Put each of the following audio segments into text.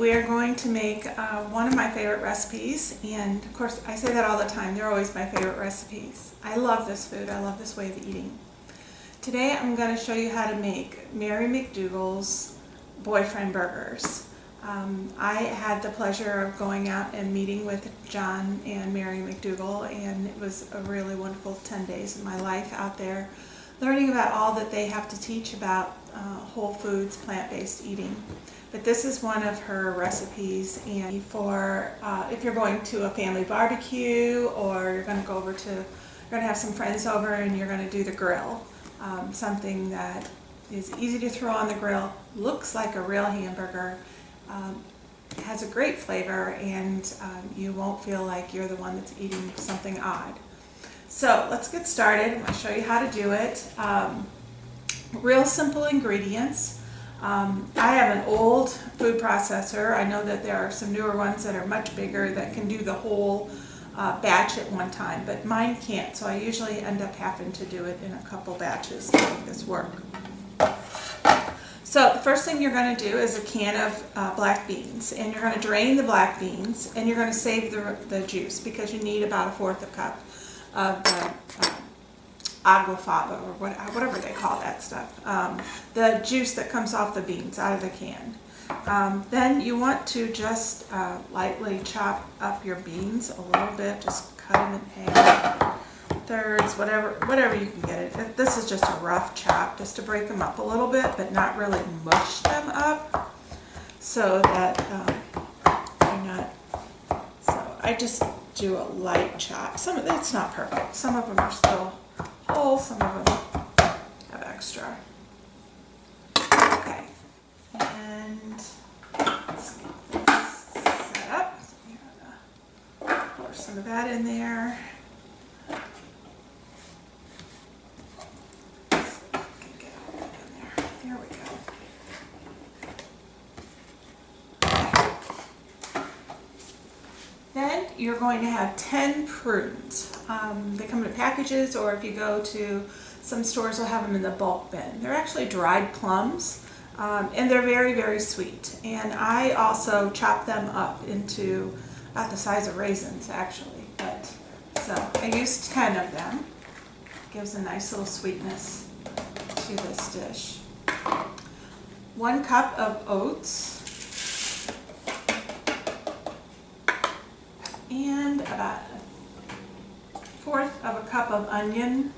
we are going to make one of my favorite recipes, and of course I say that all the time, they're always my favorite recipes. I love this food, I love this way of eating. Today I'm going to show you how to make Mary McDougall's boyfriend burgers. I had the pleasure of going out and meeting with John and Mary McDougall, and it was a really wonderful 10 days of my life out there learning about all that they have to teach about whole foods, plant-based eating. But this is one of her recipes, and for if you're going to a family barbecue or you're going to go over to, you're going to have some friends over and you're going to do the grill. Something that is easy to throw on the grill, looks like a real hamburger, has a great flavor, and you won't feel like you're the one that's eating something odd. So let's get started. I'm going to show you how to do it. Real simple ingredients. I have an old food processor. I know that there are some newer ones that are much bigger that can do the whole batch at one time, but mine can't, so I usually end up having to do it in a couple batches to make this work. So the first thing you're going to do is a can of black beans, and you're going to drain the black beans, and you're going to save the juice because you need about 1/4 cup of the agua fava, or whatever they call that stuff, the juice that comes off the beans out of the can. Then you want to just lightly chop up your beans a little bit, just cut them in half, thirds, whatever you can get it. This is just a rough chop, just to break them up a little bit, but not really mush them up, so that they're not. So I just do a light chop. Some of it's not perfect. Some of them are still whole, some of them have extra. Okay, and let's get this set up. Pour some of that in there. There we go. Okay. Then you're going to have 10 prunes. They come in packages, or if you go to some stores, they'll have them in the bulk bin. They're actually dried plums, and they're very, very sweet. And I also chop them up into about the size of raisins, actually. But so I use 10 of them. Gives a nice little sweetness to this dish. 1 cup of oats, and about 1/4 of a cup of onion.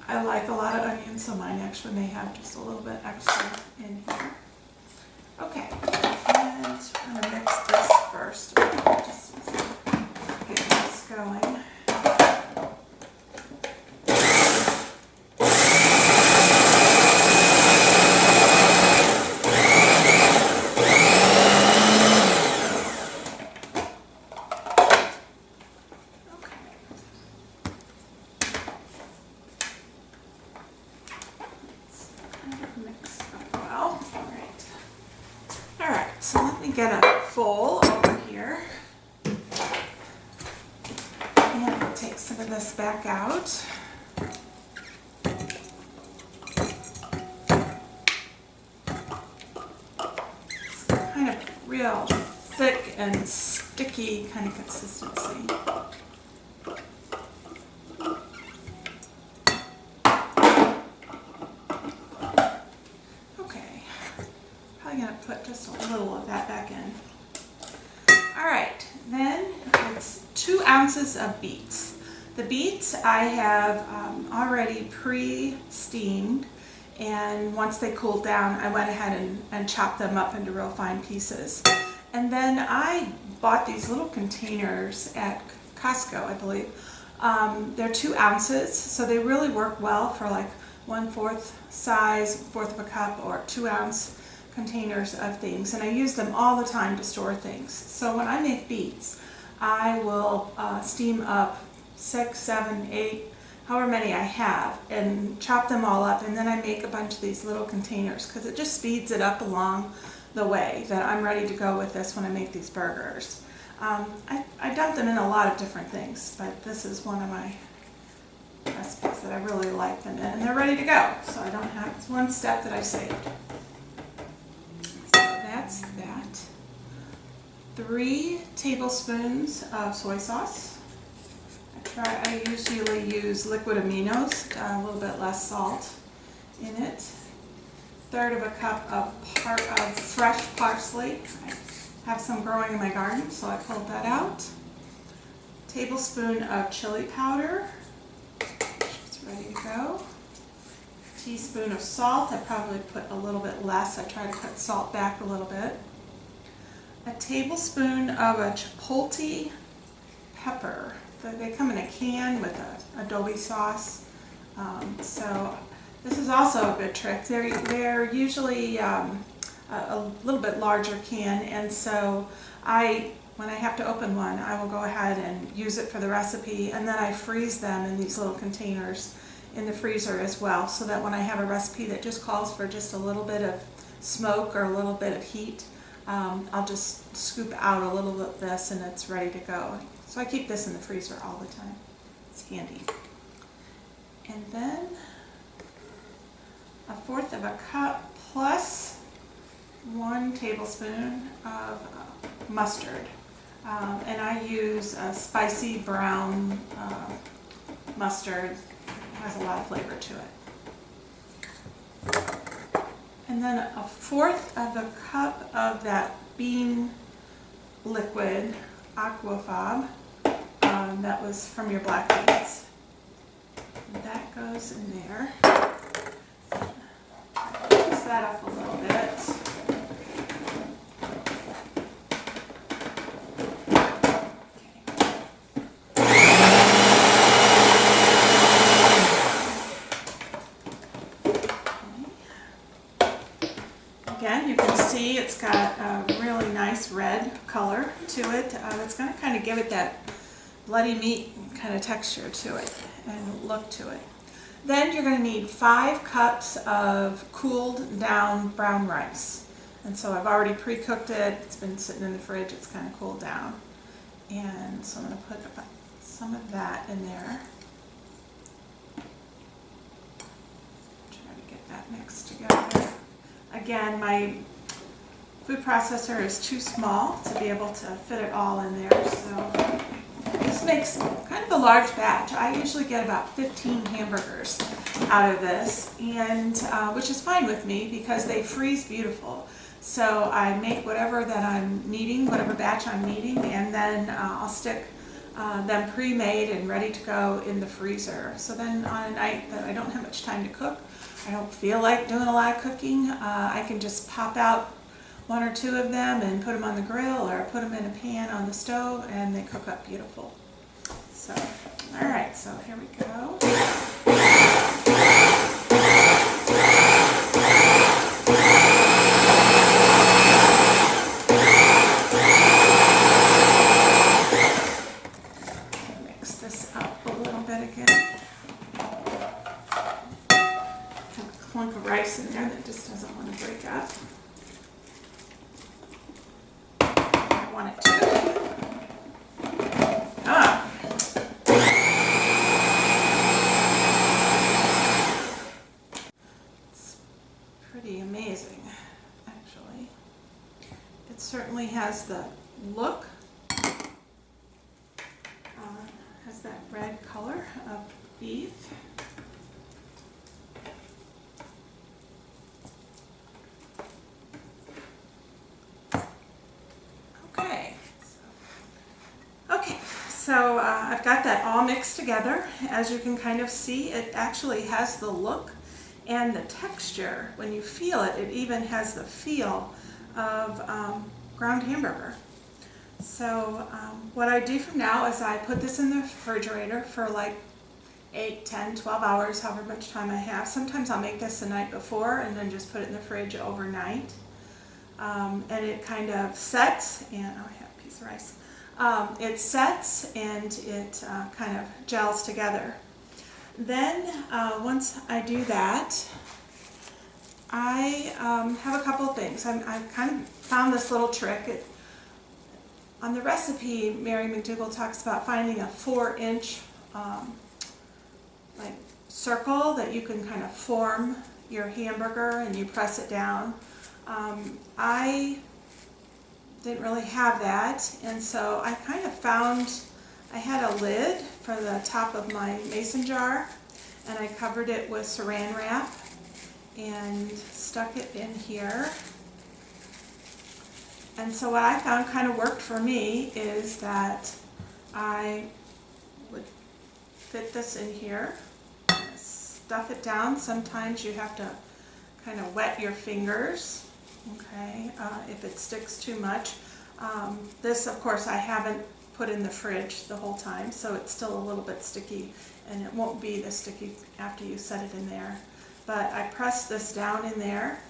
I like a lot of onion, so mine actually may have just a little bit extra in here. Okay, and I'm going to mix this first. Just get this going. So let me get a bowl over here, and I'll take some of this back out. It's kind of real thick and sticky kind of consistency. I'm going to put just a little of that back in. Alright, then it's 2 ounces of beets. The beets I have already pre-steamed, and once they cooled down I went ahead and chopped them up into real fine pieces. And then I bought these little containers at Costco, I believe. They're 2 ounces, so they really work well for like 1/4 size, 1/4 of a cup, or 2 ounce containers of things, and I use them all the time to store things. So when I make beets, I will steam up 6, 7, 8, however many I have, and chop them all up, and then I make a bunch of these little containers because it just speeds it up along the way that I'm ready to go with this when I make these burgers. I dump them in a lot of different things, but this is one of my recipes that I really like them in, and they're ready to go, so I don't have, it's one step that I saved. So that's that. 3 tablespoons of soy sauce. I usually use liquid aminos, a little bit less salt in it. 1/3 of a cup of fresh parsley. I have some growing in my garden, so I pulled that out. Tablespoon of chili powder, it's ready to go. Teaspoon of salt. I probably put a little bit less. I try to cut salt back a little bit. A tablespoon of a chipotle pepper. They come in a can with a adobe sauce. So this is also a good trick. They're usually a little bit larger can, and so when I have to open one, I will go ahead and use it for the recipe, and then I freeze them in these little containers in the freezer as well, so that when I have a recipe that just calls for just a little bit of smoke or a little bit of heat, I'll just scoop out a little bit of this and it's ready to go. So I keep this in the freezer all the time. It's handy. And then 1/4 of a cup plus 1 tablespoon of mustard. And I use a spicy brown mustard. It has a lot of flavor to it. And then 1/4 of a cup of that bean liquid, aquafab, that was from your black beans. And that goes in there. Mix that up a little bit. Again, you can see it's got a really nice red color to it. It's going to kind of give it that bloody meat kind of texture to it and look to it. Then you're going to need 5 cups of cooled down brown rice. And so I've already pre-cooked it. It's been sitting in the fridge. It's kind of cooled down. And so I'm going to put some of that in there. Try to get that mixed together. Again, my food processor is too small to be able to fit it all in there, so this makes kind of a large batch. I usually get about 15 hamburgers out of this, and which is fine with me because they freeze beautiful. So I make whatever that I'm needing, whatever batch I'm needing, and then I'll stick them pre-made and ready to go in the freezer. So then on a night that I don't have much time to cook, I don't feel like doing a lot of cooking, I can just pop out 1 or 2 of them and put them on the grill or put them in a pan on the stove, and they cook up beautiful. So, all right, so here we go. Mix this up a little bit again. Clunk of rice in there that just doesn't want to break up. I want it to. It's pretty amazing, actually. It certainly has the look, has that red color of beef. So I've got that all mixed together. As you can kind of see, it actually has the look and the texture. When you feel it, it even has the feel of ground hamburger. So what I do from now is I put this in the refrigerator for like 8, 10, 12 hours, however much time I have. Sometimes I'll make this the night before and then just put it in the fridge overnight. And it kind of sets, and I have a piece of rice. It sets and it kind of gels together. Then once I do that, I have a couple of things. I kind of found this little trick. On the recipe, Mary McDougall talks about finding a 4-inch like circle that you can kind of form your hamburger and you press it down. I didn't really have that, and so I kind of found, I had a lid for the top of my mason jar, and I covered it with saran wrap and stuck it in here. And so what I found kind of worked for me is that I would fit this in here, stuff it down. Sometimes you have to kind of wet your fingers, okay, if it sticks too much. This, of course, I haven't put in the fridge the whole time, so it's still a little bit sticky, and it won't be this sticky after you set it in there. But I press this down in there,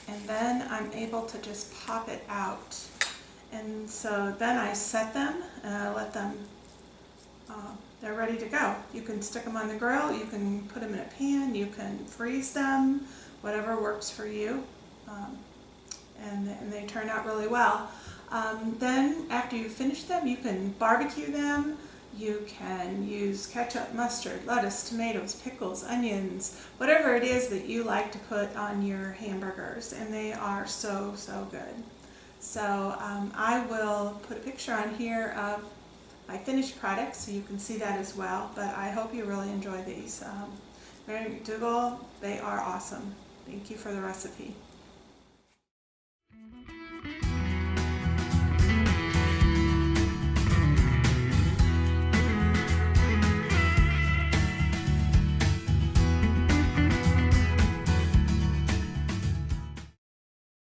and then I'm able to just pop it out. And so then I set them and I let them, they're ready to go. You can stick them on the grill, you can put them in a pan, you can freeze them, whatever works for you. And they turn out really well. Then after you finish them, you can barbecue them. You can use ketchup, mustard, lettuce, tomatoes, pickles, onions, whatever it is that you like to put on your hamburgers, and they are so, so good. So I will put a picture on here of my finished product so you can see that as well, but I hope you really enjoy these. Mary McDougall, they are awesome. Thank you for the recipe.